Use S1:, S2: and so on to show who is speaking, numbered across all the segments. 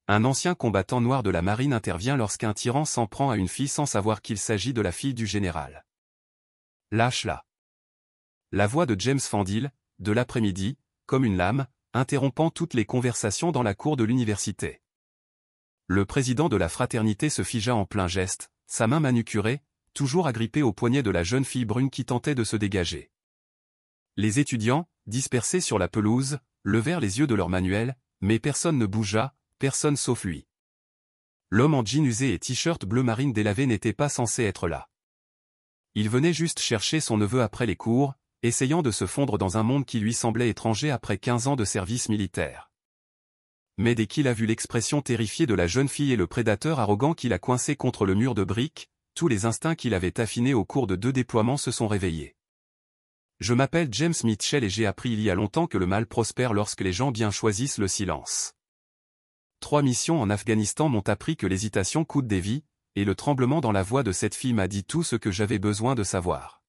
S1: Un ancien combattant noir de la marine intervient lorsqu'un tyran s'en prend à une fille sans savoir qu'il s'agit de la fille du général. Lâche-la. La voix de James Fendil, de l'après-midi, comme une lame, interrompant toutes les conversations dans la cour de l'université. Le président de la fraternité se figea en plein geste, sa main manucurée, toujours agrippée au poignet de la jeune fille brune qui tentait de se dégager. Les étudiants, dispersés sur la pelouse, levèrent les yeux de leur manuel, mais personne ne bougea, personne sauf lui. L'homme en jean usé et t-shirt bleu marine délavé n'était pas censé être là. Il venait juste chercher son neveu après les cours, essayant de se fondre dans un monde qui lui semblait étranger après 15 ans de service militaire. Mais dès qu'il a vu l'expression terrifiée de la jeune fille et le prédateur arrogant qui l'a coincé contre le mur de briques, tous les instincts qu'il avait affinés au cours de 2 déploiements se sont réveillés. Je m'appelle James Mitchell et j'ai appris il y a longtemps que le mal prospère lorsque les gens bien choisissent le silence. 3 missions en Afghanistan m'ont appris que l'hésitation coûte des vies, et le tremblement dans la voix de cette fille m'a dit tout ce que j'avais besoin de savoir.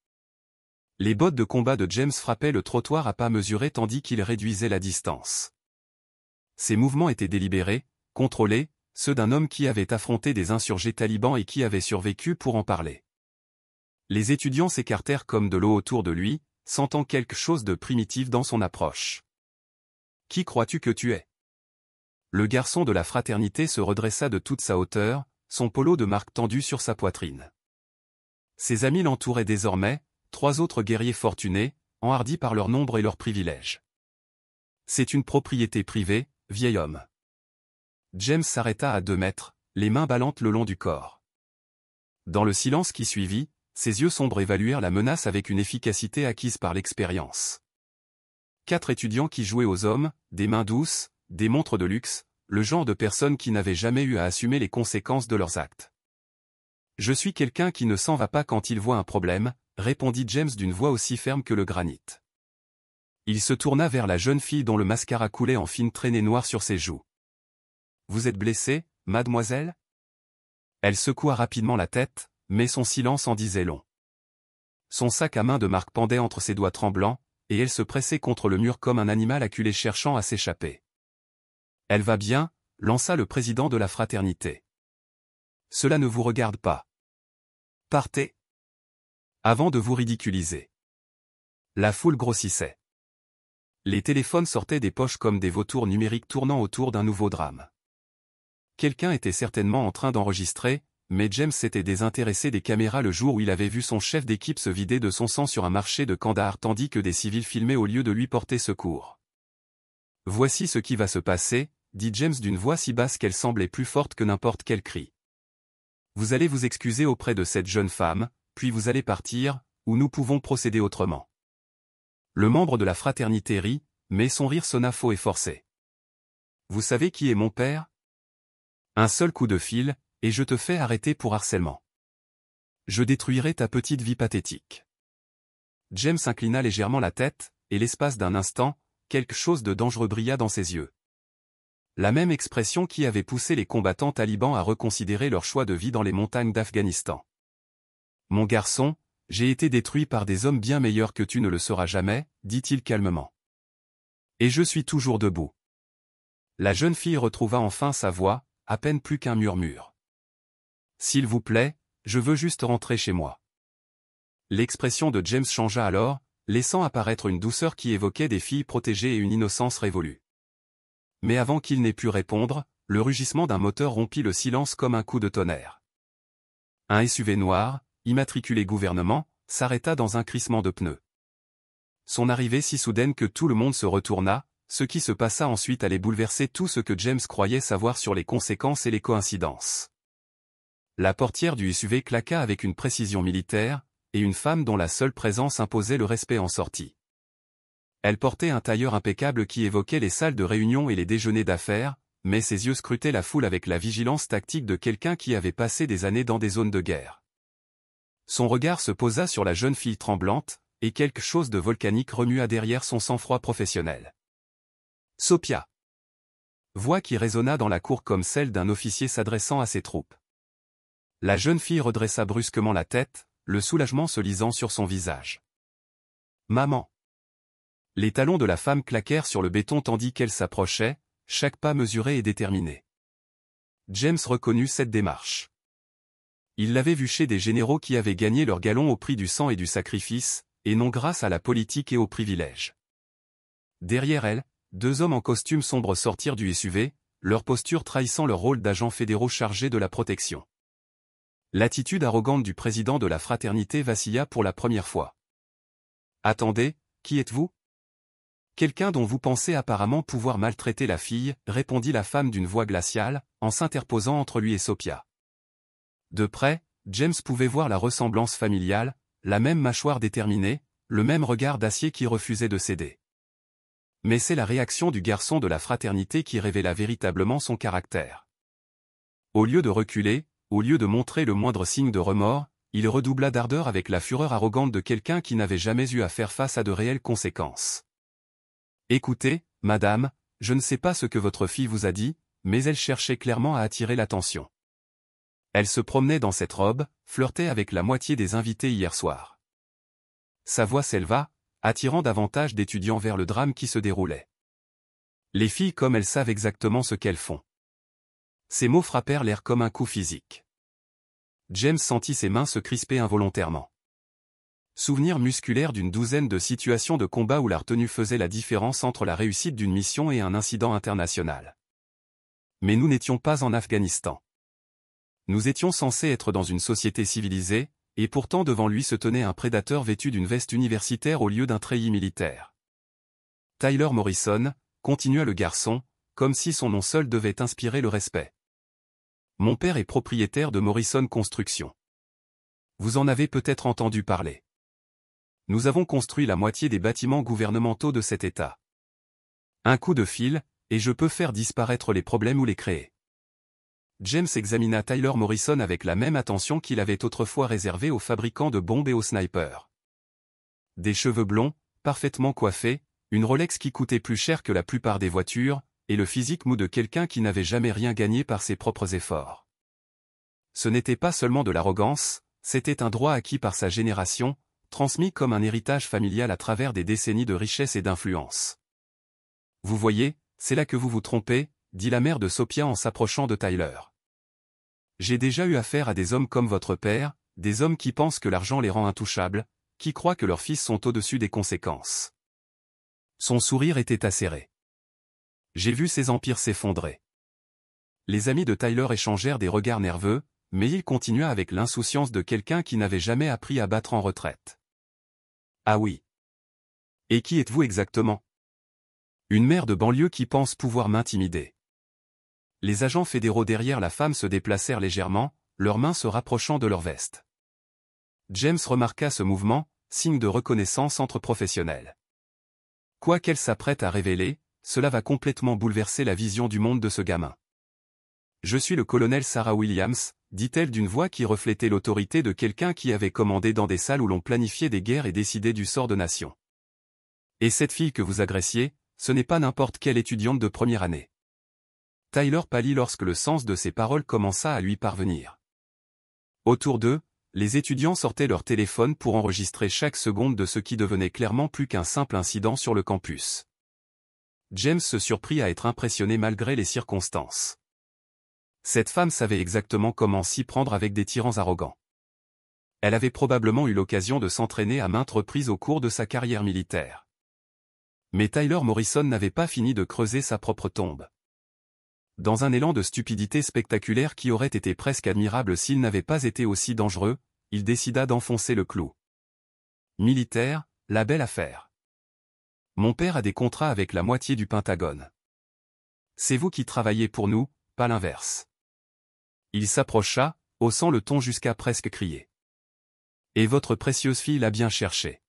S1: Les bottes de combat de James frappaient le trottoir à pas mesurés tandis qu'il réduisait la distance. Ses mouvements étaient délibérés, contrôlés, ceux d'un homme qui avait affronté des insurgés talibans et qui avait survécu pour en parler. Les étudiants s'écartèrent comme de l'eau autour de lui, sentant quelque chose de primitif dans son approche. « Qui crois-tu que tu es ?» Le garçon de la fraternité se redressa de toute sa hauteur, son polo de marque tendu sur sa poitrine. Ses amis l'entouraient désormais, 3 autres guerriers fortunés, enhardis par leur nombre et leurs privilèges. « C'est une propriété privée, vieil homme. » James s'arrêta à 2 mètres, les mains ballantes le long du corps. Dans le silence qui suivit, ses yeux sombres évaluèrent la menace avec une efficacité acquise par l'expérience. 4 étudiants qui jouaient aux hommes, des mains douces, des montres de luxe, le genre de personnes qui n'avaient jamais eu à assumer les conséquences de leurs actes. « Je suis quelqu'un qui ne s'en va pas quand il voit un problème, » répondit James d'une voix aussi ferme que le granit. Il se tourna vers la jeune fille dont le mascara coulait en fines traînées noires sur ses joues. « Vous êtes blessée, mademoiselle ?» Elle secoua rapidement la tête, mais son silence en disait long. Son sac à main de marque pendait entre ses doigts tremblants, et elle se pressait contre le mur comme un animal acculé cherchant à s'échapper. « Elle va bien ?» lança le président de la fraternité. « Cela ne vous regarde pas. Partez. Avant de vous ridiculiser. » La foule grossissait. Les téléphones sortaient des poches comme des vautours numériques tournant autour d'un nouveau drame. Quelqu'un était certainement en train d'enregistrer, mais James s'était désintéressé des caméras le jour où il avait vu son chef d'équipe se vider de son sang sur un marché de Kandahar tandis que des civils filmaient au lieu de lui porter secours. « Voici ce qui va se passer, » dit James d'une voix si basse qu'elle semblait plus forte que n'importe quel cri. « Vous allez vous excuser auprès de cette jeune femme, puis vous allez partir, ou nous pouvons procéder autrement. » Le membre de la fraternité rit, mais son rire sonna faux et forcé. « Vous savez qui est mon père ? Un seul coup de fil, et je te fais arrêter pour harcèlement. Je détruirai ta petite vie pathétique. » James inclina légèrement la tête, et l'espace d'un instant, quelque chose de dangereux brilla dans ses yeux. La même expression qui avait poussé les combattants talibans à reconsidérer leur choix de vie dans les montagnes d'Afghanistan. « Mon garçon, j'ai été détruit par des hommes bien meilleurs que tu ne le seras jamais, » dit-il calmement. « Et je suis toujours debout. » La jeune fille retrouva enfin sa voix, à peine plus qu'un murmure. « S'il vous plaît, je veux juste rentrer chez moi. » L'expression de James changea alors, laissant apparaître une douceur qui évoquait des filles protégées et une innocence révolue. Mais avant qu'il n'ait pu répondre, le rugissement d'un moteur rompit le silence comme un coup de tonnerre. Un SUV noir, immatriculé gouvernement, s'arrêta dans un crissement de pneus. Son arrivée si soudaine que tout le monde se retourna, ce qui se passa ensuite allait bouleverser tout ce que James croyait savoir sur les conséquences et les coïncidences. La portière du SUV claqua avec une précision militaire, et une femme dont la seule présence imposait le respect en sortit. Elle portait un tailleur impeccable qui évoquait les salles de réunion et les déjeuners d'affaires, mais ses yeux scrutaient la foule avec la vigilance tactique de quelqu'un qui avait passé des années dans des zones de guerre. Son regard se posa sur la jeune fille tremblante, et quelque chose de volcanique remua derrière son sang-froid professionnel. « Sophia !» Voix qui résonna dans la cour comme celle d'un officier s'adressant à ses troupes. La jeune fille redressa brusquement la tête, le soulagement se lisant sur son visage. « Maman !» Les talons de la femme claquèrent sur le béton tandis qu'elle s'approchait, chaque pas mesuré et déterminé. James reconnut cette démarche. Il l'avait vue chez des généraux qui avaient gagné leur galon au prix du sang et du sacrifice, et non grâce à la politique et aux privilèges. Derrière elle, deux hommes en costume sombre sortirent du SUV, leur posture trahissant leur rôle d'agents fédéraux chargés de la protection. L'attitude arrogante du président de la fraternité vacilla pour la première fois. « Attendez, qui êtes-vous ? » « Quelqu'un dont vous pensez apparemment pouvoir maltraiter la fille, » répondit la femme d'une voix glaciale, en s'interposant entre lui et Sophia. De près, James pouvait voir la ressemblance familiale, la même mâchoire déterminée, le même regard d'acier qui refusait de céder. Mais c'est la réaction du garçon de la fraternité qui révéla véritablement son caractère. Au lieu de reculer, au lieu de montrer le moindre signe de remords, il redoubla d'ardeur avec la fureur arrogante de quelqu'un qui n'avait jamais eu à faire face à de réelles conséquences. « Écoutez, madame, je ne sais pas ce que votre fille vous a dit, mais elle cherchait clairement à attirer l'attention. Elle se promenait dans cette robe, flirtait avec la moitié des invités hier soir. » Sa voix s'éleva, attirant davantage d'étudiants vers le drame qui se déroulait. Les filles comme elles savent exactement ce qu'elles font. Ces mots frappèrent l'air comme un coup physique. James sentit ses mains se crisper involontairement. Souvenir musculaire d'une douzaine de situations de combat où la retenue faisait la différence entre la réussite d'une mission et un incident international. Mais nous n'étions pas en Afghanistan. Nous étions censés être dans une société civilisée, et pourtant devant lui se tenait un prédateur vêtu d'une veste universitaire au lieu d'un treillis militaire. « Tyler Morrison », continua le garçon, comme si son nom seul devait inspirer le respect. « Mon père est propriétaire de Morrison Construction. Vous en avez peut-être entendu parler. Nous avons construit la moitié des bâtiments gouvernementaux de cet État. Un coup de fil, et je peux faire disparaître les problèmes ou les créer. » James examina Tyler Morrison avec la même attention qu'il avait autrefois réservée aux fabricants de bombes et aux snipers. Des cheveux blonds, parfaitement coiffés, une Rolex qui coûtait plus cher que la plupart des voitures, et le physique mou de quelqu'un qui n'avait jamais rien gagné par ses propres efforts. Ce n'était pas seulement de l'arrogance, c'était un droit acquis par sa génération, transmis comme un héritage familial à travers des décennies de richesse et d'influence. « Vous voyez, c'est là que vous vous trompez, » dit la mère de Sophia en s'approchant de Tyler. « J'ai déjà eu affaire à des hommes comme votre père, des hommes qui pensent que l'argent les rend intouchables, qui croient que leurs fils sont au-dessus des conséquences. » Son sourire était acéré. J'ai vu ces empires s'effondrer. Les amis de Tyler échangèrent des regards nerveux, mais il continua avec l'insouciance de quelqu'un qui n'avait jamais appris à battre en retraite. « Ah oui. Et qui êtes-vous exactement ? » Une mère de banlieue qui pense pouvoir m'intimider. Les agents fédéraux derrière la femme se déplacèrent légèrement, leurs mains se rapprochant de leur veste. James remarqua ce mouvement, signe de reconnaissance entre professionnels. Quoi qu'elle s'apprête à révéler, cela va complètement bouleverser la vision du monde de ce gamin. « Je suis le colonel Sarah Williams », dit-elle d'une voix qui reflétait l'autorité de quelqu'un qui avait commandé dans des salles où l'on planifiait des guerres et décidé du sort de nations. « Et cette fille que vous agressiez, ce n'est pas n'importe quelle étudiante de première année. » Tyler pâlit lorsque le sens de ses paroles commença à lui parvenir. Autour d'eux, les étudiants sortaient leur téléphone pour enregistrer chaque seconde de ce qui devenait clairement plus qu'un simple incident sur le campus. James se surprit à être impressionné malgré les circonstances. Cette femme savait exactement comment s'y prendre avec des tyrans arrogants. Elle avait probablement eu l'occasion de s'entraîner à maintes reprises au cours de sa carrière militaire. Mais Tyler Morrison n'avait pas fini de creuser sa propre tombe. Dans un élan de stupidité spectaculaire qui aurait été presque admirable s'il n'avait pas été aussi dangereux, il décida d'enfoncer le clou. Militaire, la belle affaire. Mon père a des contrats avec la moitié du Pentagone. C'est vous qui travaillez pour nous, pas l'inverse. Il s'approcha, haussant le ton jusqu'à presque crier. Et votre précieuse fille l'a bien cherché.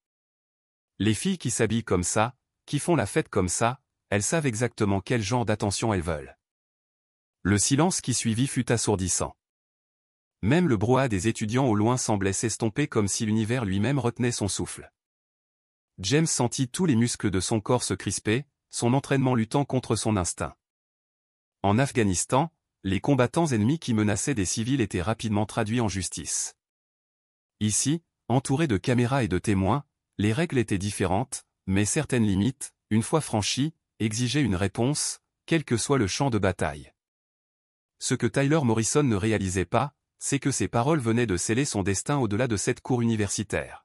S1: Les filles qui s'habillent comme ça, qui font la fête comme ça, elles savent exactement quel genre d'attention elles veulent. Le silence qui suivit fut assourdissant. Même le brouhaha des étudiants au loin semblait s'estomper comme si l'univers lui-même retenait son souffle. James sentit tous les muscles de son corps se crisper, son entraînement luttant contre son instinct. En Afghanistan, les combattants ennemis qui menaçaient des civils étaient rapidement traduits en justice. Ici, entouré de caméras et de témoins, les règles étaient différentes, mais certaines limites, une fois franchies, exigeaient une réponse, quel que soit le champ de bataille. Ce que Tyler Morrison ne réalisait pas, c'est que ses paroles venaient de sceller son destin au-delà de cette cour universitaire.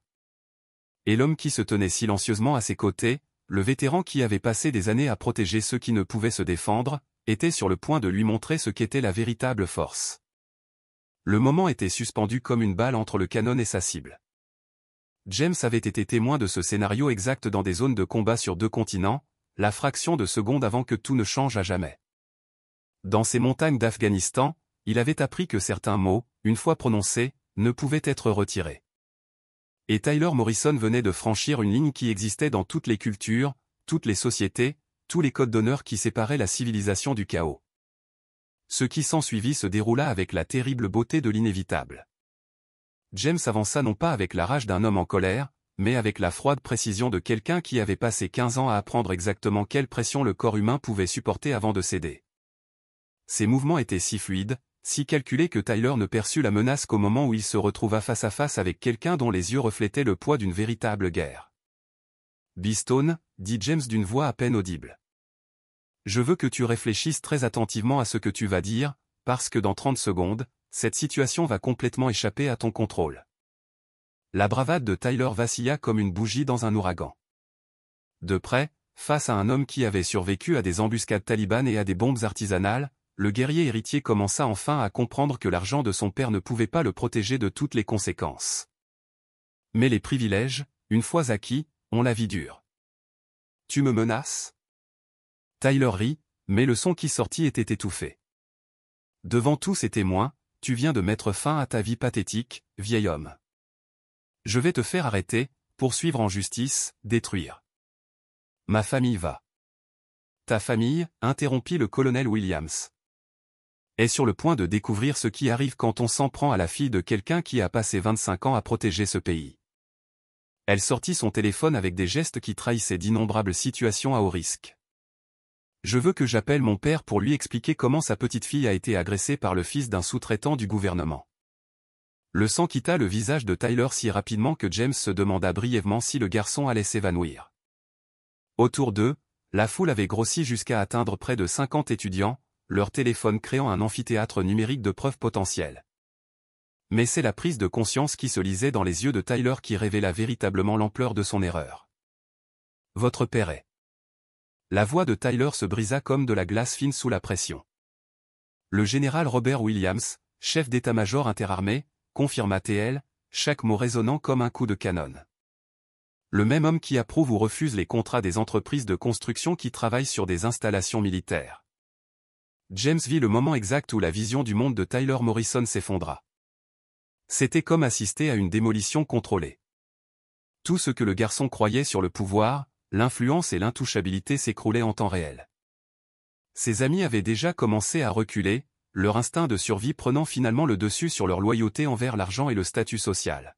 S1: Et l'homme qui se tenait silencieusement à ses côtés, le vétéran qui avait passé des années à protéger ceux qui ne pouvaient se défendre, était sur le point de lui montrer ce qu'était la véritable force. Le moment était suspendu comme une balle entre le canon et sa cible. James avait été témoin de ce scénario exact dans des zones de combat sur 2 continents, la fraction de seconde avant que tout ne change à jamais. Dans ces montagnes d'Afghanistan, il avait appris que certains mots, une fois prononcés, ne pouvaient être retirés. Et Tyler Morrison venait de franchir une ligne qui existait dans toutes les cultures, toutes les sociétés, tous les codes d'honneur qui séparaient la civilisation du chaos. Ce qui s'ensuivit se déroula avec la terrible beauté de l'inévitable. James avança non pas avec la rage d'un homme en colère, mais avec la froide précision de quelqu'un qui avait passé 15 ans à apprendre exactement quelle pression le corps humain pouvait supporter avant de céder. Ses mouvements étaient si fluides, si calculés que Tyler ne perçut la menace qu'au moment où il se retrouva face à face avec quelqu'un dont les yeux reflétaient le poids d'une véritable guerre. « Beestone », dit James d'une voix à peine audible. « Je veux que tu réfléchisses très attentivement à ce que tu vas dire, parce que dans 30 secondes, cette situation va complètement échapper à ton contrôle. » La bravade de Tyler vacilla comme une bougie dans un ouragan. De près, face à un homme qui avait survécu à des embuscades talibanes et à des bombes artisanales, le guerrier héritier commença enfin à comprendre que l'argent de son père ne pouvait pas le protéger de toutes les conséquences. Mais les privilèges, une fois acquis, ont la vie dure. « Tu me menaces ?» Tyler rit, mais le son qui sortit était étouffé. « Devant tous ces témoins, tu viens de mettre fin à ta vie pathétique, vieil homme. Je vais te faire arrêter, poursuivre en justice, détruire. Ma famille va. » Ta famille, interrompit le colonel Williams, est sur le point de découvrir ce qui arrive quand on s'en prend à la fille de quelqu'un qui a passé 25 ans à protéger ce pays. Elle sortit son téléphone avec des gestes qui trahissaient d'innombrables situations à haut risque. Je veux que j'appelle mon père pour lui expliquer comment sa petite fille a été agressée par le fils d'un sous-traitant du gouvernement. Le sang quitta le visage de Tyler si rapidement que James se demanda brièvement si le garçon allait s'évanouir. Autour d'eux, la foule avait grossi jusqu'à atteindre près de 50 étudiants, leur téléphone créant un amphithéâtre numérique de preuves potentielles. Mais c'est la prise de conscience qui se lisait dans les yeux de Tyler qui révéla véritablement l'ampleur de son erreur. « Votre père est... » La voix de Tyler se brisa comme de la glace fine sous la pression. Le général Robert Williams, chef d'état-major interarmé, confirma TL, chaque mot résonnant comme un coup de canon. Le même homme qui approuve ou refuse les contrats des entreprises de construction qui travaillent sur des installations militaires. James vit le moment exact où la vision du monde de Tyler Morrison s'effondra. C'était comme assister à une démolition contrôlée. Tout ce que le garçon croyait sur le pouvoir, l'influence et l'intouchabilité s'écroulaient en temps réel. Ses amis avaient déjà commencé à reculer, leur instinct de survie prenant finalement le dessus sur leur loyauté envers l'argent et le statut social.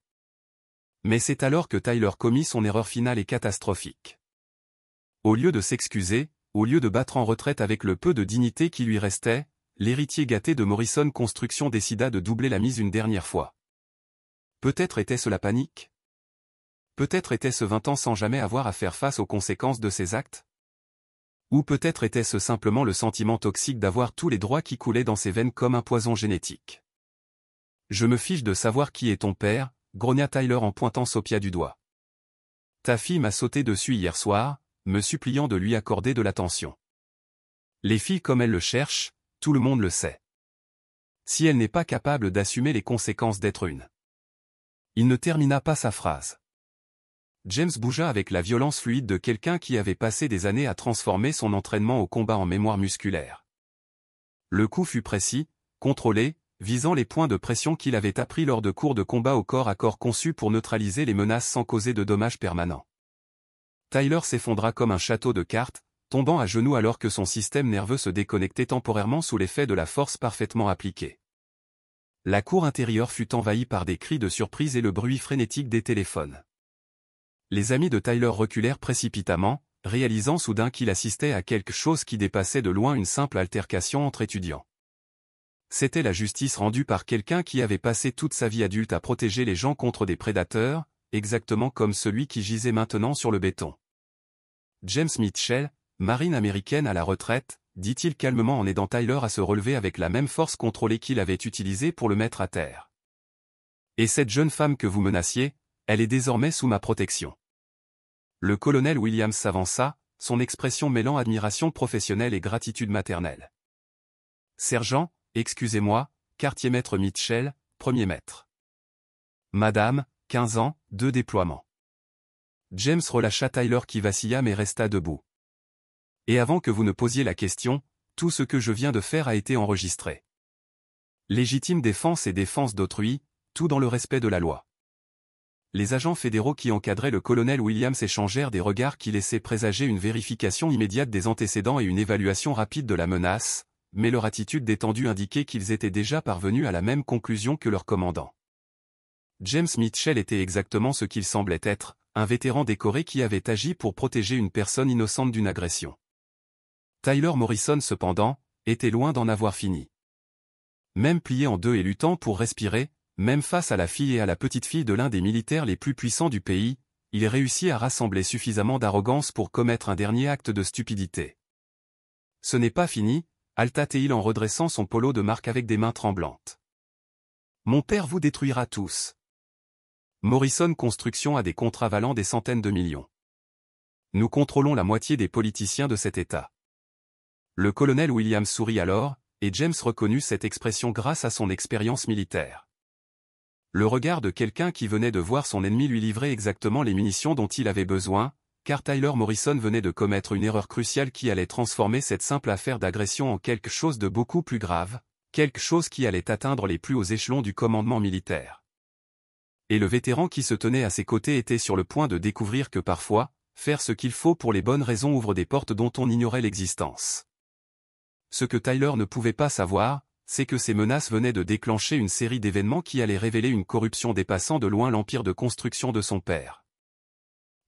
S1: Mais c'est alors que Tyler commit son erreur finale et catastrophique. Au lieu de s'excuser, au lieu de battre en retraite avec le peu de dignité qui lui restait, l'héritier gâté de Morrison Construction décida de doubler la mise une dernière fois. Peut-être était-ce la panique? Peut-être était-ce 20 ans sans jamais avoir à faire face aux conséquences de ses actes? Ou peut-être était-ce simplement le sentiment toxique d'avoir tous les droits qui coulaient dans ses veines comme un poison génétique? Je me fiche de savoir qui est ton père, grogna Tyler en pointant Sophia du doigt. Ta fille m'a sauté dessus hier soir, me suppliant de lui accorder de l'attention. Les filles comme elles le cherchent, tout le monde le sait. Si elle n'est pas capable d'assumer les conséquences d'être une. Il ne termina pas sa phrase. James bougea avec la violence fluide de quelqu'un qui avait passé des années à transformer son entraînement au combat en mémoire musculaire. Le coup fut précis, contrôlé, visant les points de pression qu'il avait appris lors de cours de combat au corps à corps conçus pour neutraliser les menaces sans causer de dommages permanents. Tyler s'effondra comme un château de cartes, tombant à genoux alors que son système nerveux se déconnectait temporairement sous l'effet de la force parfaitement appliquée. La cour intérieure fut envahie par des cris de surprise et le bruit frénétique des téléphones. Les amis de Tyler reculèrent précipitamment, réalisant soudain qu'il assistait à quelque chose qui dépassait de loin une simple altercation entre étudiants. C'était la justice rendue par quelqu'un qui avait passé toute sa vie adulte à protéger les gens contre des prédateurs, exactement comme celui qui gisait maintenant sur le béton. James Mitchell, marine américaine à la retraite, dit-il calmement en aidant Tyler à se relever avec la même force contrôlée qu'il avait utilisée pour le mettre à terre. Et cette jeune femme que vous menaciez, elle est désormais sous ma protection. Le colonel Williams s'avança, son expression mêlant admiration professionnelle et gratitude maternelle. Sergent, excusez-moi, quartier-maître Mitchell, premier maître. Madame, 15 ans, 2 déploiements. James relâcha Tyler qui vacilla mais resta debout. Et avant que vous ne posiez la question, tout ce que je viens de faire a été enregistré. Légitime défense et défense d'autrui, tout dans le respect de la loi. Les agents fédéraux qui encadraient le colonel Williams échangèrent des regards qui laissaient présager une vérification immédiate des antécédents et une évaluation rapide de la menace, mais leur attitude détendue indiquait qu'ils étaient déjà parvenus à la même conclusion que leur commandant. James Mitchell était exactement ce qu'il semblait être, un vétéran décoré qui avait agi pour protéger une personne innocente d'une agression. Tyler Morrison cependant, était loin d'en avoir fini. Même plié en deux et luttant pour respirer, même face à la fille et à la petite-fille de l'un des militaires les plus puissants du pays, il réussit à rassembler suffisamment d'arrogance pour commettre un dernier acte de stupidité. Ce n'est pas fini, halta-t-il en redressant son polo de marque avec des mains tremblantes. Mon père vous détruira tous. Morrison Construction a des contrats valant des centaines de millions. Nous contrôlons la moitié des politiciens de cet État. Le colonel Williams sourit alors, et James reconnut cette expression grâce à son expérience militaire. Le regard de quelqu'un qui venait de voir son ennemi lui livrer exactement les munitions dont il avait besoin, car Tyler Morrison venait de commettre une erreur cruciale qui allait transformer cette simple affaire d'agression en quelque chose de beaucoup plus grave, quelque chose qui allait atteindre les plus hauts échelons du commandement militaire. Et le vétéran qui se tenait à ses côtés était sur le point de découvrir que parfois, faire ce qu'il faut pour les bonnes raisons ouvre des portes dont on ignorait l'existence. Ce que Tyler ne pouvait pas savoir, c'est que ces menaces venaient de déclencher une série d'événements qui allaient révéler une corruption dépassant de loin l'empire de construction de son père.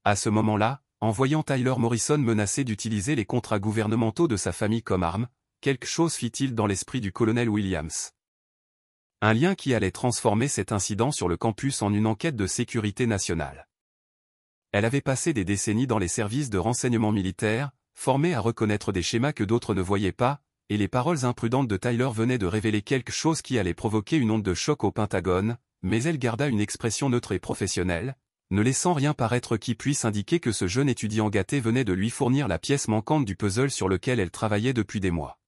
S1: À ce moment-là, en voyant Tyler Morrison menacé d'utiliser les contrats gouvernementaux de sa famille comme arme, quelque chose fit-il dans l'esprit du colonel Williams. Un lien qui allait transformer cet incident sur le campus en une enquête de sécurité nationale. Elle avait passé des décennies dans les services de renseignement militaire, formée à reconnaître des schémas que d'autres ne voyaient pas, et les paroles imprudentes de Tyler venaient de révéler quelque chose qui allait provoquer une onde de choc au Pentagone, mais elle garda une expression neutre et professionnelle, ne laissant rien paraître qui puisse indiquer que ce jeune étudiant gâté venait de lui fournir la pièce manquante du puzzle sur lequel elle travaillait depuis des mois.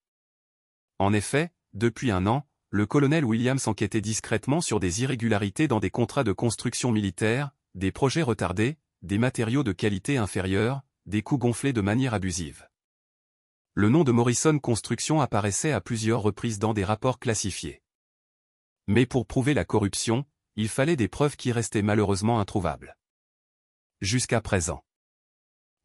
S1: En effet, depuis un an, le colonel Williams enquêtait discrètement sur des irrégularités dans des contrats de construction militaire, des projets retardés, des matériaux de qualité inférieure, des coûts gonflés de manière abusive. Le nom de Morrison Construction apparaissait à plusieurs reprises dans des rapports classifiés. Mais pour prouver la corruption, il fallait des preuves qui restaient malheureusement introuvables. Jusqu'à présent.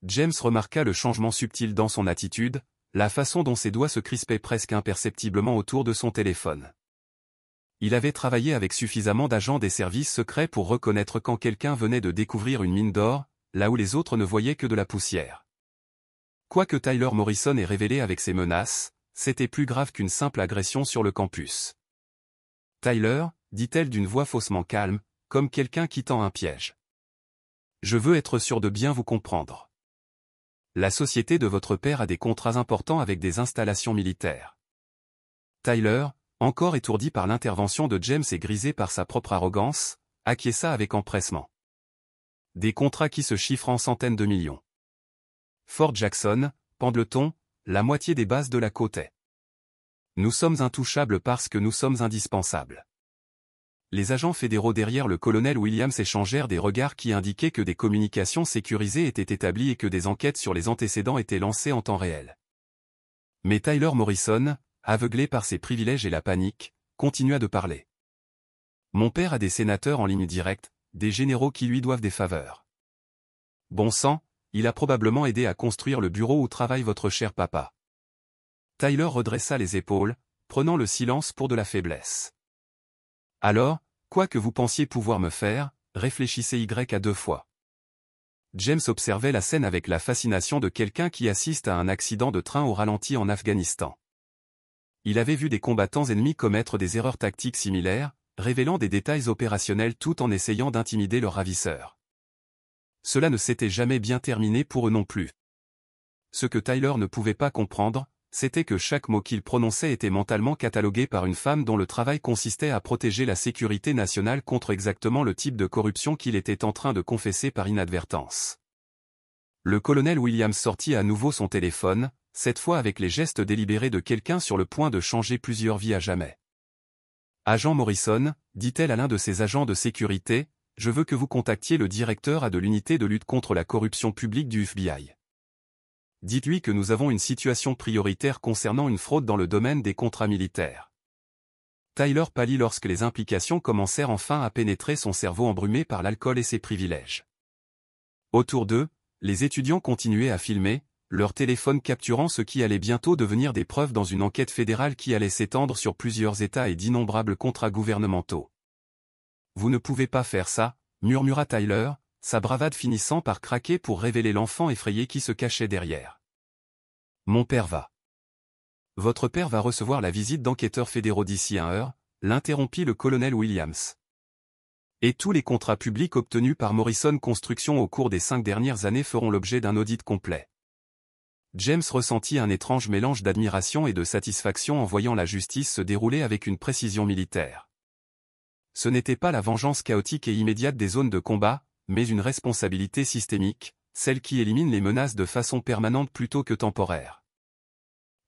S1: James remarqua le changement subtil dans son attitude, la façon dont ses doigts se crispaient presque imperceptiblement autour de son téléphone. Il avait travaillé avec suffisamment d'agents des services secrets pour reconnaître quand quelqu'un venait de découvrir une mine d'or, là où les autres ne voyaient que de la poussière. Quoique Tyler Morrison ait révélé avec ses menaces, c'était plus grave qu'une simple agression sur le campus. Tyler, dit-elle d'une voix faussement calme, comme quelqu'un qui tend un piège. Je veux être sûr de bien vous comprendre. La société de votre père a des contrats importants avec des installations militaires. Tyler, encore étourdi par l'intervention de James et grisé par sa propre arrogance, acquiesça avec empressement. Des contrats qui se chiffrent en centaines de millions. Fort Jackson, Pendleton, la moitié des bases de la côte est. Nous sommes intouchables parce que nous sommes indispensables. Les agents fédéraux derrière le colonel Williams échangèrent des regards qui indiquaient que des communications sécurisées étaient établies et que des enquêtes sur les antécédents étaient lancées en temps réel. Mais Tyler Morrison, aveuglé par ses privilèges et la panique, continua de parler. Mon père a des sénateurs en ligne directe, des généraux qui lui doivent des faveurs. Bon sang, il a probablement aidé à construire le bureau où travaille votre cher papa. Tyler redressa les épaules, prenant le silence pour de la faiblesse. Alors, quoi que vous pensiez pouvoir me faire, réfléchissez Y à 2 fois. James observait la scène avec la fascination de quelqu'un qui assiste à un accident de train au ralenti en Afghanistan. Il avait vu des combattants ennemis commettre des erreurs tactiques similaires, révélant des détails opérationnels tout en essayant d'intimider leurs ravisseurs. Cela ne s'était jamais bien terminé pour eux non plus. Ce que Tyler ne pouvait pas comprendre, c'était que chaque mot qu'il prononçait était mentalement catalogué par une femme dont le travail consistait à protéger la sécurité nationale contre exactement le type de corruption qu'il était en train de confesser par inadvertance. Le colonel Williams sortit à nouveau son téléphone, cette fois avec les gestes délibérés de quelqu'un sur le point de changer plusieurs vies à jamais. « Agent Morrison », dit-elle à l'un de ses agents de sécurité, « je veux que vous contactiez le directeur de l'unité de lutte contre la corruption publique du FBI. Dites-lui que nous avons une situation prioritaire concernant une fraude dans le domaine des contrats militaires. » Tyler pâlit lorsque les implications commencèrent enfin à pénétrer son cerveau embrumé par l'alcool et ses privilèges. Autour d'eux, les étudiants continuaient à filmer, leur téléphone capturant ce qui allait bientôt devenir des preuves dans une enquête fédérale qui allait s'étendre sur plusieurs États et d'innombrables contrats gouvernementaux. « Vous ne pouvez pas faire ça, » murmura Tyler, sa bravade finissant par craquer pour révéler l'enfant effrayé qui se cachait derrière. « Mon père va. Votre père va recevoir la visite d'enquêteurs fédéraux d'ici 1 heure, l'interrompit le colonel Williams. Et tous les contrats publics obtenus par Morrison Construction au cours des 5 dernières années feront l'objet d'un audit complet. James ressentit un étrange mélange d'admiration et de satisfaction en voyant la justice se dérouler avec une précision militaire. Ce n'était pas la vengeance chaotique et immédiate des zones de combat, mais une responsabilité systémique, celle qui élimine les menaces de façon permanente plutôt que temporaire.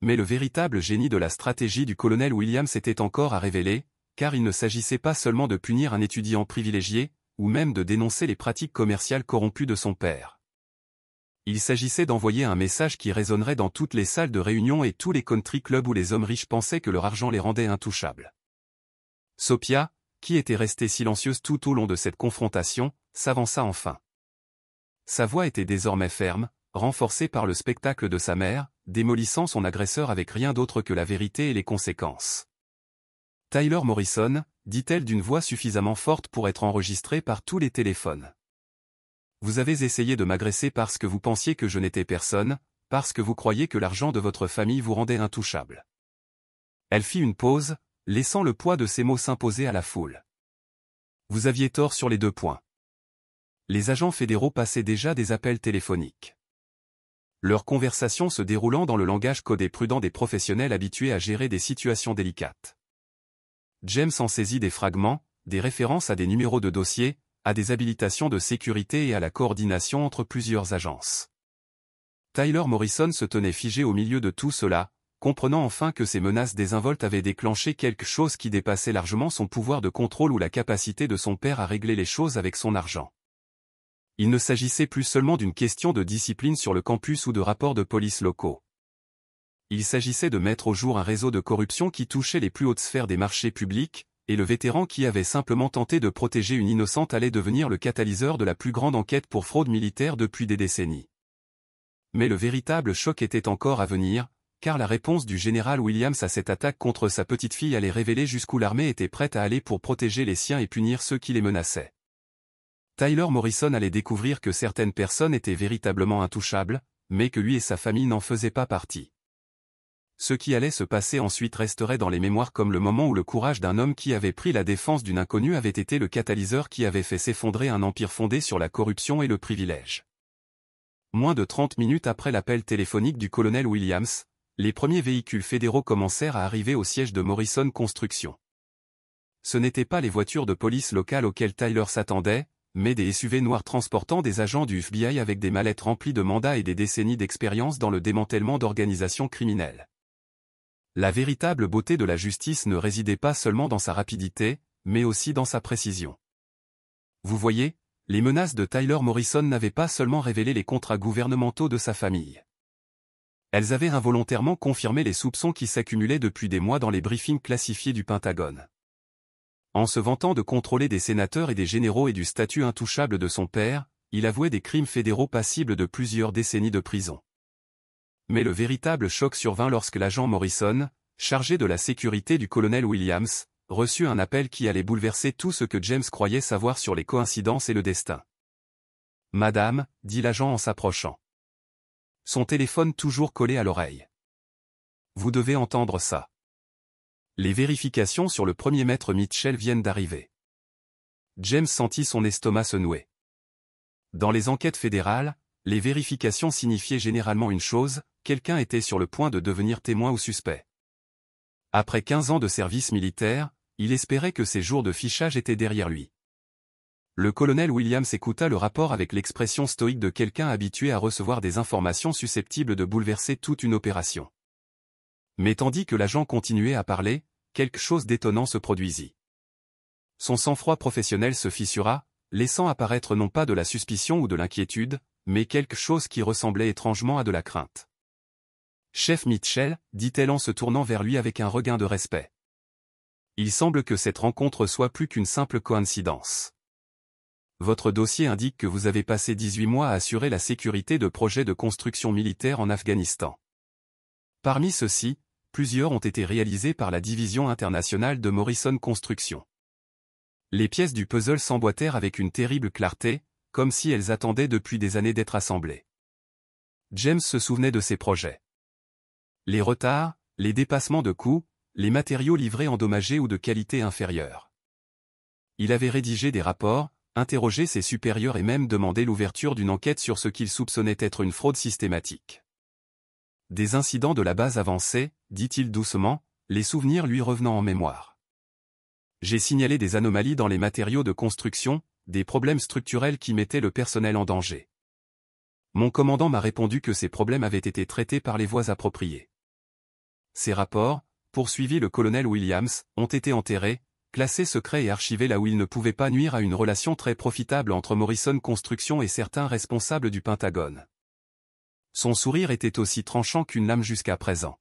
S1: Mais le véritable génie de la stratégie du colonel Williams était encore à révéler, car il ne s'agissait pas seulement de punir un étudiant privilégié, ou même de dénoncer les pratiques commerciales corrompues de son père. Il s'agissait d'envoyer un message qui résonnerait dans toutes les salles de réunion et tous les country clubs où les hommes riches pensaient que leur argent les rendait intouchables. Sophia, qui était restée silencieuse tout au long de cette confrontation, s'avança enfin. Sa voix était désormais ferme, renforcée par le spectacle de sa mère, démolissant son agresseur avec rien d'autre que la vérité et les conséquences. « Tyler Morrison », dit-elle d'une voix suffisamment forte pour être enregistrée par tous les téléphones. Vous avez essayé de m'agresser parce que vous pensiez que je n'étais personne, parce que vous croyiez que l'argent de votre famille vous rendait intouchable. Elle fit une pause, laissant le poids de ses mots s'imposer à la foule. Vous aviez tort sur les 2 points. Les agents fédéraux passaient déjà des appels téléphoniques. Leur conversation se déroulant dans le langage codé prudent des professionnels habitués à gérer des situations délicates. James en saisit des fragments, des références à des numéros de dossier, à des habilitations de sécurité et à la coordination entre plusieurs agences. Tyler Morrison se tenait figé au milieu de tout cela, comprenant enfin que ces menaces désinvoltes avaient déclenché quelque chose qui dépassait largement son pouvoir de contrôle ou la capacité de son père à régler les choses avec son argent. Il ne s'agissait plus seulement d'une question de discipline sur le campus ou de rapports de police locaux. Il s'agissait de mettre au jour un réseau de corruption qui touchait les plus hautes sphères des marchés publics, et le vétéran qui avait simplement tenté de protéger une innocente allait devenir le catalyseur de la plus grande enquête pour fraude militaire depuis des décennies. Mais le véritable choc était encore à venir, car la réponse du général Williams à cette attaque contre sa petite-fille allait révéler jusqu'où l'armée était prête à aller pour protéger les siens et punir ceux qui les menaçaient. Tyler Morrison allait découvrir que certaines personnes étaient véritablement intouchables, mais que lui et sa famille n'en faisaient pas partie. Ce qui allait se passer ensuite resterait dans les mémoires comme le moment où le courage d'un homme qui avait pris la défense d'une inconnue avait été le catalyseur qui avait fait s'effondrer un empire fondé sur la corruption et le privilège. Moins de 30 minutes après l'appel téléphonique du colonel Williams, les premiers véhicules fédéraux commencèrent à arriver au siège de Morrison Construction. Ce n'étaient pas les voitures de police locales auxquelles Tyler s'attendait, mais des SUV noirs transportant des agents du FBI avec des mallettes remplies de mandats et des décennies d'expérience dans le démantèlement d'organisations criminelles. La véritable beauté de la justice ne résidait pas seulement dans sa rapidité, mais aussi dans sa précision. Vous voyez, les menaces de Tyler Morrison n'avaient pas seulement révélé les contrats gouvernementaux de sa famille. Elles avaient involontairement confirmé les soupçons qui s'accumulaient depuis des mois dans les briefings classifiés du Pentagone. En se vantant de contrôler des sénateurs et des généraux et du statut intouchable de son père, il avouait des crimes fédéraux passibles de plusieurs décennies de prison. Mais le véritable choc survint lorsque l'agent Morrison, chargé de la sécurité du colonel Williams, reçut un appel qui allait bouleverser tout ce que James croyait savoir sur les coïncidences et le destin. « Madame », dit l'agent en s'approchant. Son téléphone toujours collé à l'oreille. « Vous devez entendre ça. Les vérifications sur le premier maître Mitchell viennent d'arriver. » James sentit son estomac se nouer. Dans les enquêtes fédérales, les vérifications signifiaient généralement une chose, quelqu'un était sur le point de devenir témoin ou suspect. Après 15 ans de service militaire, il espérait que ses jours de fichage étaient derrière lui. Le colonel Williams écouta le rapport avec l'expression stoïque de quelqu'un habitué à recevoir des informations susceptibles de bouleverser toute une opération. Mais tandis que l'agent continuait à parler, quelque chose d'étonnant se produisit. Son sang-froid professionnel se fissura, laissant apparaître non pas de la suspicion ou de l'inquiétude, mais quelque chose qui ressemblait étrangement à de la crainte. « Chef Mitchell », dit-elle en se tournant vers lui avec un regain de respect. « Il semble que cette rencontre soit plus qu'une simple coïncidence. Votre dossier indique que vous avez passé 18 mois à assurer la sécurité de projets de construction militaire en Afghanistan. Parmi ceux-ci, plusieurs ont été réalisés par la division internationale de Morrison Construction. Les pièces du puzzle s'emboîtèrent avec une terrible clarté, comme si elles attendaient depuis des années d'être assemblées. James se souvenait de ses projets. Les retards, les dépassements de coûts, les matériaux livrés endommagés ou de qualité inférieure. Il avait rédigé des rapports, interrogé ses supérieurs et même demandé l'ouverture d'une enquête sur ce qu'il soupçonnait être une fraude systématique. Des incidents de la base avancée, dit-il doucement, les souvenirs lui revenant en mémoire. J'ai signalé des anomalies dans les matériaux de construction, des problèmes structurels qui mettaient le personnel en danger. Mon commandant m'a répondu que ces problèmes avaient été traités par les voies appropriées. Ces rapports, poursuivit le colonel Williams, ont été enterrés, classés secrets et archivés là où ils ne pouvaient pas nuire à une relation très profitable entre Morrison Construction et certains responsables du Pentagone. Son sourire était aussi tranchant qu'une lame jusqu'à présent.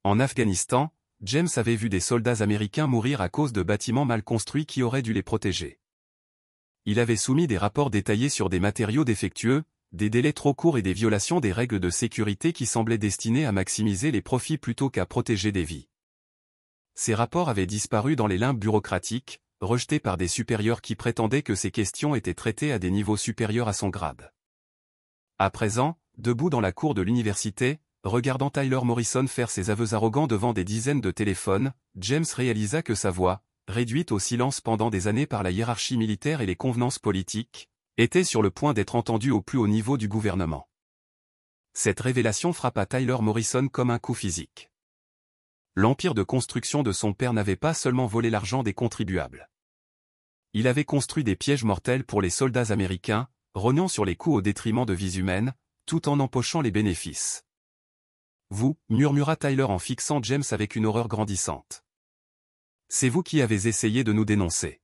S1: En Afghanistan, James avait vu des soldats américains mourir à cause de bâtiments mal construits qui auraient dû les protéger. Il avait soumis des rapports détaillés sur des matériaux défectueux, des délais trop courts et des violations des règles de sécurité qui semblaient destinées à maximiser les profits plutôt qu'à protéger des vies. Ces rapports avaient disparu dans les limbes bureaucratiques, rejetés par des supérieurs qui prétendaient que ces questions étaient traitées à des niveaux supérieurs à son grade. À présent, debout dans la cour de l'université, regardant Tyler Morrison faire ses aveux arrogants devant des dizaines de téléphones, James réalisa que sa voix, réduite au silence pendant des années par la hiérarchie militaire et les convenances politiques, était sur le point d'être entendue au plus haut niveau du gouvernement. Cette révélation frappa Tyler Morrison comme un coup physique. L'empire de construction de son père n'avait pas seulement volé l'argent des contribuables. Il avait construit des pièges mortels pour les soldats américains, rognant sur les coûts au détriment de vies humaines, tout en empochant les bénéfices. « Vous » murmura Tyler en fixant James avec une horreur grandissante. « C'est vous qui avez essayé de nous dénoncer.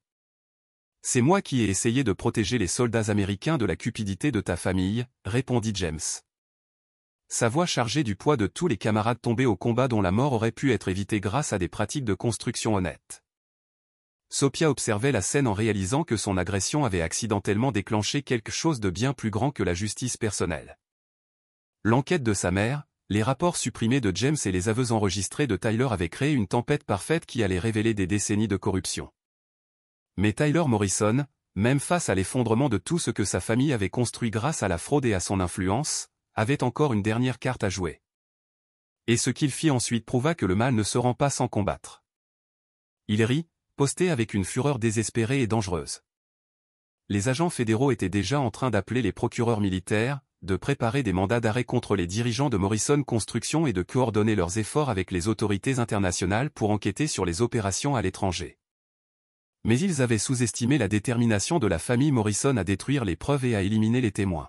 S1: C'est moi qui ai essayé de protéger les soldats américains de la cupidité de ta famille, » répondit James. Sa voix chargée du poids de tous les camarades tombés au combat dont la mort aurait pu être évitée grâce à des pratiques de construction honnêtes. Sophia observait la scène en réalisant que son agression avait accidentellement déclenché quelque chose de bien plus grand que la justice personnelle. L'enquête de sa mère, les rapports supprimés de James et les aveux enregistrés de Tyler avaient créé une tempête parfaite qui allait révéler des décennies de corruption. Mais Tyler Morrison, même face à l'effondrement de tout ce que sa famille avait construit grâce à la fraude et à son influence, avait encore une dernière carte à jouer. Et ce qu'il fit ensuite prouva que le mal ne se rend pas sans combattre. Il rit, posté avec une fureur désespérée et dangereuse. Les agents fédéraux étaient déjà en train d'appeler les procureurs militaires, de préparer des mandats d'arrêt contre les dirigeants de Morrison Construction et de coordonner leurs efforts avec les autorités internationales pour enquêter sur les opérations à l'étranger. Mais ils avaient sous-estimé la détermination de la famille Morrison à détruire les preuves et à éliminer les témoins.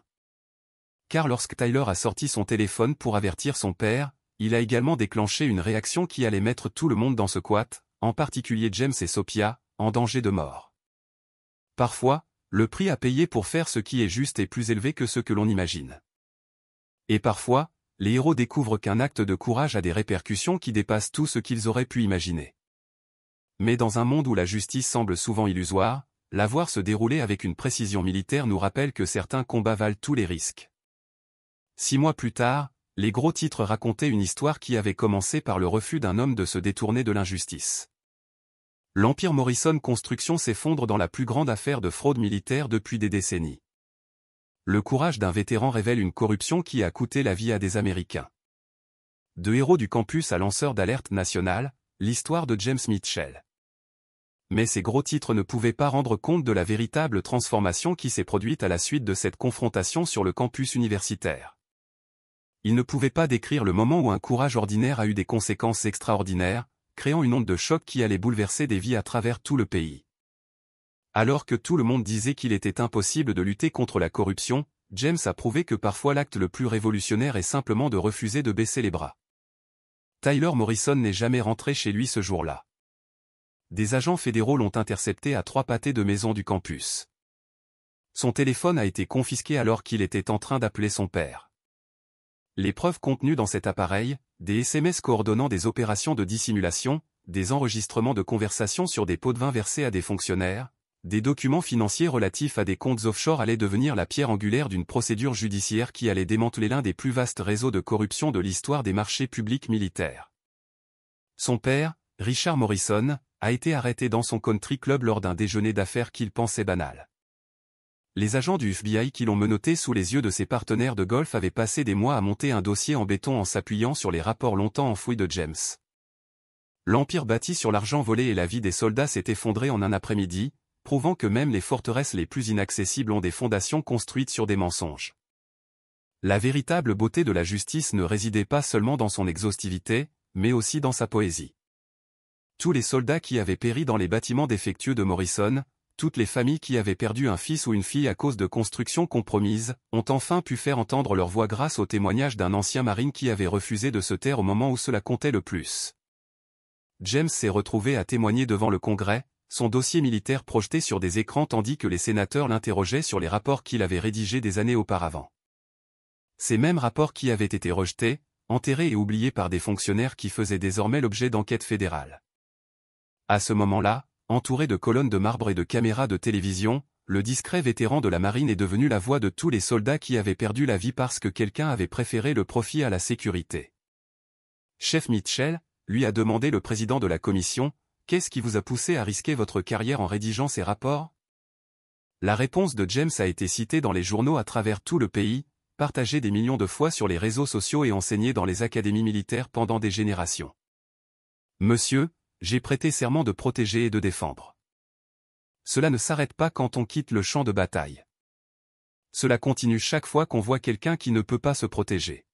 S1: Car lorsque Tyler a sorti son téléphone pour avertir son père, il a également déclenché une réaction qui allait mettre tout le monde dans ce couac, en particulier James et Sophia, en danger de mort. Parfois, le prix à payer pour faire ce qui est juste est plus élevé que ce que l'on imagine. Et parfois, les héros découvrent qu'un acte de courage a des répercussions qui dépassent tout ce qu'ils auraient pu imaginer. Mais dans un monde où la justice semble souvent illusoire, la voir se dérouler avec une précision militaire nous rappelle que certains combats valent tous les risques. 6 mois plus tard, les gros titres racontaient une histoire qui avait commencé par le refus d'un homme de se détourner de l'injustice. L'empire Morrison Construction s'effondre dans la plus grande affaire de fraude militaire depuis des décennies. Le courage d'un vétéran révèle une corruption qui a coûté la vie à des Américains. De héros du campus à lanceur d'alerte nationale, l'histoire de James Mitchell. Mais ces gros titres ne pouvaient pas rendre compte de la véritable transformation qui s'est produite à la suite de cette confrontation sur le campus universitaire. Ils ne pouvaient pas décrire le moment où un courage ordinaire a eu des conséquences extraordinaires, créant une onde de choc qui allait bouleverser des vies à travers tout le pays. Alors que tout le monde disait qu'il était impossible de lutter contre la corruption, James a prouvé que parfois l'acte le plus révolutionnaire est simplement de refuser de baisser les bras. Tyler Morrison n'est jamais rentré chez lui ce jour-là. Des agents fédéraux l'ont intercepté à 3 pâtés de maison du campus. Son téléphone a été confisqué alors qu'il était en train d'appeler son père. Les preuves contenues dans cet appareil, des SMS coordonnant des opérations de dissimulation, des enregistrements de conversations sur des pots de vin versés à des fonctionnaires, des documents financiers relatifs à des comptes offshore allaient devenir la pierre angulaire d'une procédure judiciaire qui allait démanteler l'un des plus vastes réseaux de corruption de l'histoire des marchés publics militaires. Son père, Richard Morrison, a été arrêté dans son country club lors d'un déjeuner d'affaires qu'il pensait banal. Les agents du FBI qui l'ont menotté sous les yeux de ses partenaires de golf avaient passé des mois à monter un dossier en béton en s'appuyant sur les rapports longtemps enfouis de James. L'empire bâti sur l'argent volé et la vie des soldats s'est effondré en un après-midi, prouvant que même les forteresses les plus inaccessibles ont des fondations construites sur des mensonges. La véritable beauté de la justice ne résidait pas seulement dans son exhaustivité, mais aussi dans sa poésie. Tous les soldats qui avaient péri dans les bâtiments défectueux de Morrison, toutes les familles qui avaient perdu un fils ou une fille à cause de constructions compromises, ont enfin pu faire entendre leur voix grâce au témoignage d'un ancien marine qui avait refusé de se taire au moment où cela comptait le plus. James s'est retrouvé à témoigner devant le Congrès, son dossier militaire projeté sur des écrans tandis que les sénateurs l'interrogeaient sur les rapports qu'il avait rédigés des années auparavant. Ces mêmes rapports qui avaient été rejetés, enterrés et oubliés par des fonctionnaires qui faisaient désormais l'objet d'enquêtes fédérales. À ce moment-là, entouré de colonnes de marbre et de caméras de télévision, le discret vétéran de la marine est devenu la voix de tous les soldats qui avaient perdu la vie parce que quelqu'un avait préféré le profit à la sécurité. Chef Mitchell, lui a demandé le président de la commission, « Qu'est-ce qui vous a poussé à risquer votre carrière en rédigeant ces rapports ?» La réponse de James a été citée dans les journaux à travers tout le pays, partagée des millions de fois sur les réseaux sociaux et enseignée dans les académies militaires pendant des générations. Monsieur, j'ai prêté serment de protéger et de défendre. Cela ne s'arrête pas quand on quitte le champ de bataille. Cela continue chaque fois qu'on voit quelqu'un qui ne peut pas se protéger.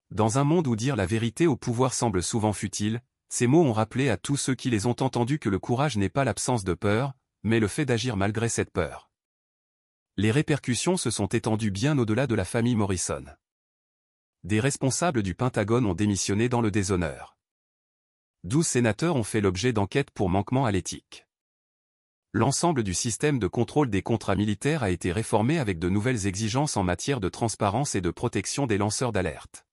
S1: Dans un monde où dire la vérité au pouvoir semble souvent futile, ces mots ont rappelé à tous ceux qui les ont entendus que le courage n'est pas l'absence de peur, mais le fait d'agir malgré cette peur. Les répercussions se sont étendues bien au-delà de la famille Morrison. Des responsables du Pentagone ont démissionné dans le déshonneur. 12 sénateurs ont fait l'objet d'enquêtes pour manquement à l'éthique. L'ensemble du système de contrôle des contrats militaires a été réformé avec de nouvelles exigences en matière de transparence et de protection des lanceurs d'alerte.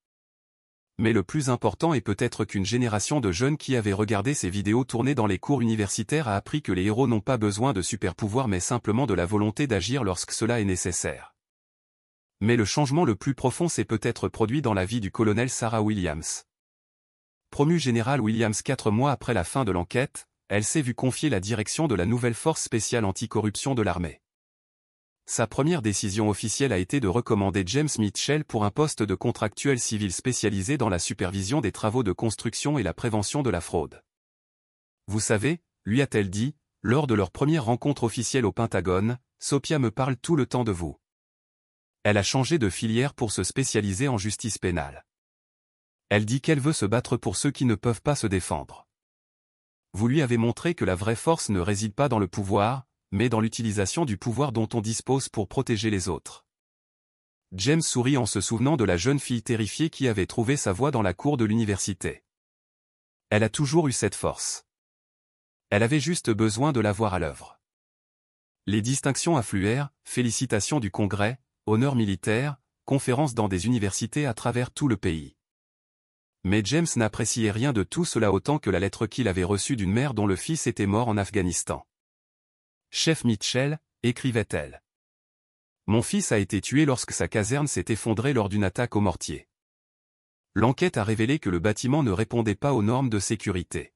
S1: Mais le plus important est peut-être qu'une génération de jeunes qui avaient regardé ces vidéos tournées dans les cours universitaires a appris que les héros n'ont pas besoin de super-pouvoirs mais simplement de la volonté d'agir lorsque cela est nécessaire. Mais le changement le plus profond s'est peut-être produit dans la vie du colonel Sarah Williams. Promue général Williams 4 mois après la fin de l'enquête, elle s'est vue confier la direction de la nouvelle force spéciale anticorruption de l'armée. Sa première décision officielle a été de recommander James Mitchell pour un poste de contractuel civil spécialisé dans la supervision des travaux de construction et la prévention de la fraude. Vous savez, lui a-t-elle dit, lors de leur première rencontre officielle au Pentagone, Sophia me parle tout le temps de vous. Elle a changé de filière pour se spécialiser en justice pénale. Elle dit qu'elle veut se battre pour ceux qui ne peuvent pas se défendre. Vous lui avez montré que la vraie force ne réside pas dans le pouvoir, mais dans l'utilisation du pouvoir dont on dispose pour protéger les autres. James sourit en se souvenant de la jeune fille terrifiée qui avait trouvé sa voie dans la cour de l'université. Elle a toujours eu cette force. Elle avait juste besoin de la voir à l'œuvre. Les distinctions affluèrent, félicitations du Congrès, honneurs militaires, conférences dans des universités à travers tout le pays. Mais James n'appréciait rien de tout cela autant que la lettre qu'il avait reçue d'une mère dont le fils était mort en Afghanistan. « Chef Mitchell », écrivait-elle. « Mon fils a été tué lorsque sa caserne s'est effondrée lors d'une attaque au mortier. L'enquête a révélé que le bâtiment ne répondait pas aux normes de sécurité.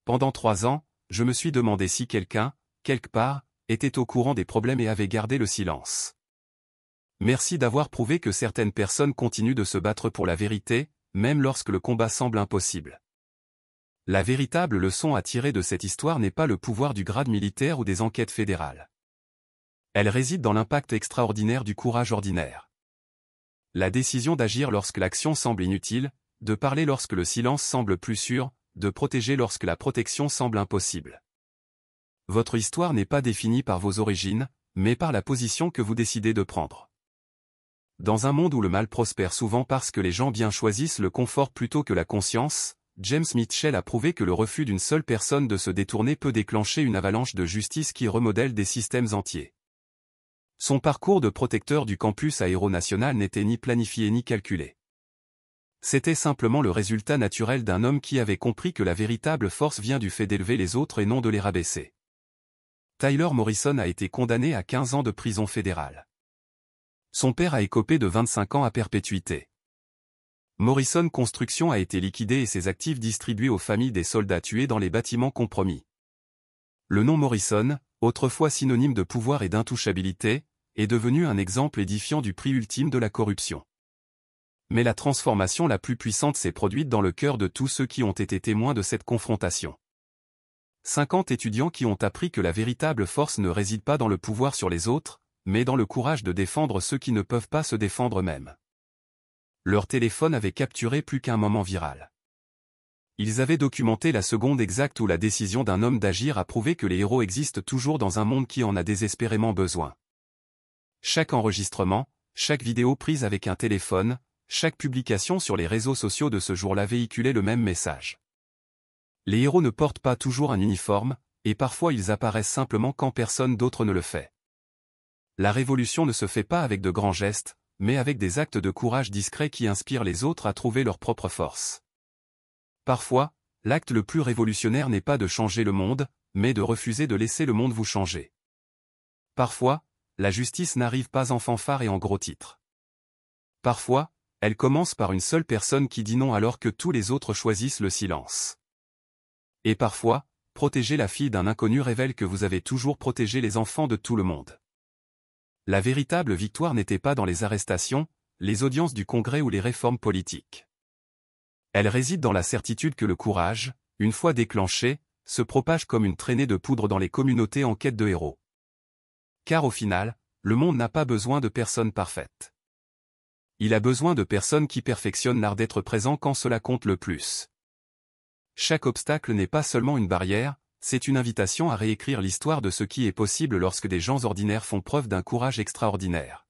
S1: Pendant 3 ans, je me suis demandé si quelqu'un, quelque part, était au courant des problèmes et avait gardé le silence. Merci d'avoir prouvé que certaines personnes continuent de se battre pour la vérité, même lorsque le combat semble impossible. La véritable leçon à tirer de cette histoire n'est pas le pouvoir du grade militaire ou des enquêtes fédérales. Elle réside dans l'impact extraordinaire du courage ordinaire. La décision d'agir lorsque l'action semble inutile, de parler lorsque le silence semble plus sûr, de protéger lorsque la protection semble impossible. Votre histoire n'est pas définie par vos origines, mais par la position que vous décidez de prendre. Dans un monde où le mal prospère souvent parce que les gens bien choisissent le confort plutôt que la conscience, James Mitchell a prouvé que le refus d'une seule personne de se détourner peut déclencher une avalanche de justice qui remodèle des systèmes entiers. Son parcours de protecteur du campus aéronational n'était ni planifié ni calculé. C'était simplement le résultat naturel d'un homme qui avait compris que la véritable force vient du fait d'élever les autres et non de les rabaisser. Tyler Morrison a été condamné à 15 ans de prison fédérale. Son père a écopé de 25 ans à perpétuité. Morrison Construction a été liquidé et ses actifs distribués aux familles des soldats tués dans les bâtiments compromis. Le nom Morrison, autrefois synonyme de pouvoir et d'intouchabilité, est devenu un exemple édifiant du prix ultime de la corruption. Mais la transformation la plus puissante s'est produite dans le cœur de tous ceux qui ont été témoins de cette confrontation. 50 étudiants qui ont appris que la véritable force ne réside pas dans le pouvoir sur les autres, mais dans le courage de défendre ceux qui ne peuvent pas se défendre eux-mêmes. Leur téléphone avait capturé plus qu'un moment viral. Ils avaient documenté la seconde exacte où la décision d'un homme d'agir a prouvé que les héros existent toujours dans un monde qui en a désespérément besoin. Chaque enregistrement, chaque vidéo prise avec un téléphone, chaque publication sur les réseaux sociaux de ce jour-là véhiculait le même message. Les héros ne portent pas toujours un uniforme, et parfois ils apparaissent simplement quand personne d'autre ne le fait. La révolution ne se fait pas avec de grands gestes, mais avec des actes de courage discrets qui inspirent les autres à trouver leur propre force. Parfois, l'acte le plus révolutionnaire n'est pas de changer le monde, mais de refuser de laisser le monde vous changer. Parfois, la justice n'arrive pas en fanfare et en gros titres. Parfois, elle commence par une seule personne qui dit non alors que tous les autres choisissent le silence. Et parfois, protéger la fille d'un inconnu révèle que vous avez toujours protégé les enfants de tout le monde. La véritable victoire n'était pas dans les arrestations, les audiences du Congrès ou les réformes politiques. Elle réside dans la certitude que le courage, une fois déclenché, se propage comme une traînée de poudre dans les communautés en quête de héros. Car au final, le monde n'a pas besoin de personnes parfaites. Il a besoin de personnes qui perfectionnent l'art d'être présent quand cela compte le plus. Chaque obstacle n'est pas seulement une barrière, c'est une invitation à réécrire l'histoire de ce qui est possible lorsque des gens ordinaires font preuve d'un courage extraordinaire.